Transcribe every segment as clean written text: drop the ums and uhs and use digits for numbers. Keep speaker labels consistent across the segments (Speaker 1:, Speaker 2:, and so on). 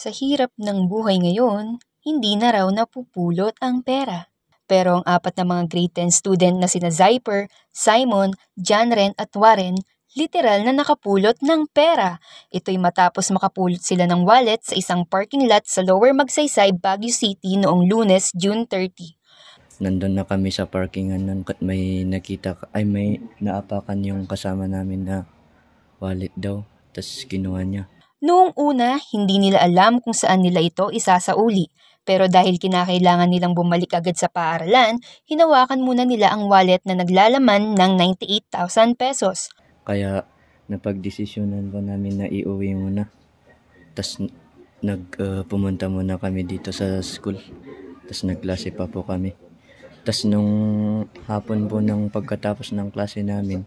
Speaker 1: Sa hirap ng buhay ngayon, hindi na raw napupulot ang pera. Pero ang apat na mga grade 10 student na sina Zyper, Simon, Janren at Warren, literal na nakapulot ng pera. Ito'y matapos makapulot sila ng wallet sa isang parking lot sa Lower Magsaysay, Baguio City noong Lunes, June 30.
Speaker 2: Nandun na kami sa parkingan nun at may may naapakan yung kasama namin na wallet daw, tas kinuha niya.
Speaker 1: Noong una, hindi nila alam kung saan nila ito isasauli. Pero dahil kinakailangan nilang bumalik agad sa paaralan, hinawakan muna nila ang wallet na naglalaman ng 98,000 pesos.
Speaker 2: Kaya napagdesisyonan po namin na iuwi muna. Tas pumunta muna kami dito sa school. Tas nagklase pa po kami. Tas nung hapon po ng pagkatapos ng klase namin,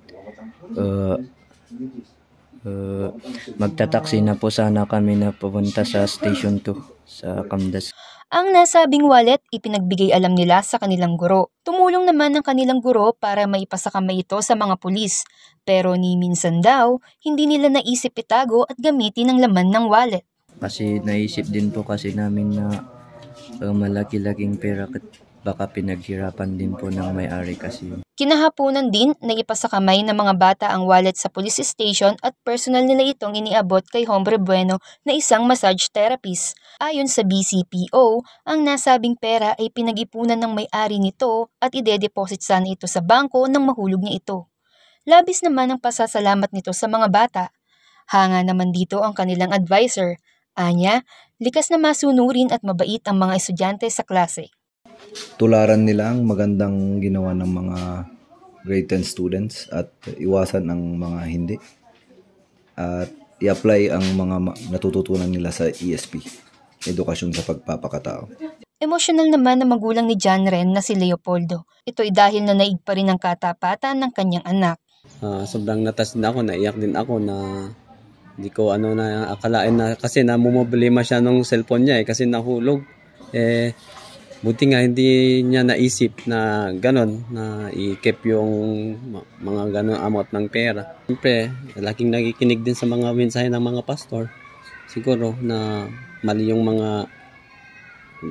Speaker 2: magtataksi na po sana kami na pupunta sa Station 2 sa Camdas.
Speaker 1: Ang nasabing wallet ipinagbigay alam nila sa kanilang guro. Tumulong naman ang kanilang guro para maipasakamay ito sa mga pulis. Pero ni minsan daw, hindi nila naisip itago at gamitin ang laman ng wallet.
Speaker 2: Kasi naisip din po kasi namin na malaki-laking pera at baka pinaghirapan din po ng may-ari kasi.
Speaker 1: Kinahaponan din na ipasakamay ng mga bata ang wallet sa police station at personal nila itong iniabot kay Hombre Bueno na isang massage therapist. Ayon sa BCPO, ang nasabing pera ay pinag-ipunan ng may-ari nito at ide-deposit sana ito sa bangko nang mahulog niya ito. Labis naman ang pasasalamat nito sa mga bata. Hanga naman dito ang kanilang advisor. Anya, likas na masunurin at mabait ang mga estudyante sa klase.
Speaker 3: Tularan nila ang magandang ginawa ng mga grade 10 students at iwasan ang mga hindi. At i-apply ang mga natututunan nila sa ESP, Edukasyon sa Pagpapakatao.
Speaker 1: Emosyonal naman ang magulang ni John Ren na si Leopoldo. Ito'y dahil na naig pa rin ang katapatan ng kanyang anak.
Speaker 4: Sobrang natas din ako, naiyak din ako na hindi ko na akalain na kasi namumblema siya ng cellphone niya kasi nahulog. Buti nga hindi niya naisip na gano'n, na i-keep yung mga gano'n amount ng pera. Siyempre, laking nakikinig din sa mga mensahe ng mga pastor. Siguro na mali yung mga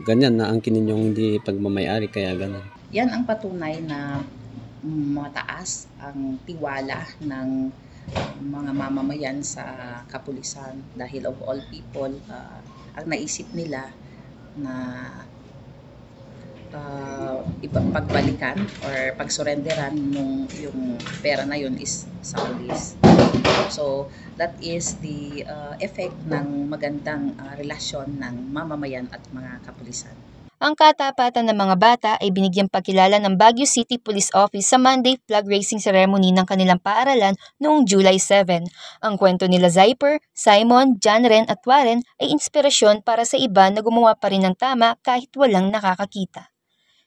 Speaker 4: ganyan na angkinin yung hindi pagmamayari, kaya gano'n.
Speaker 5: Yan ang patunay na mataas ang tiwala ng mga mamamayan sa kapulisan dahil of all people, ang naisip nila na pagbalikan or pagsurenderan yung pera na yun is sa pulis. So that is the effect ng magandang relasyon ng mamamayan at mga kapulisan.
Speaker 1: Ang katapatan ng mga bata ay binigyang pagkilala ng Baguio City Police Office sa Monday flag raising ceremony ng kanilang paaralan noong July 7. Ang kwento nila Zyper, Simon, Janren at Warren ay inspirasyon para sa iba na gumawa pa rin ng tama kahit walang nakakakita.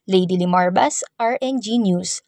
Speaker 1: Lady Limarbas, RNG News.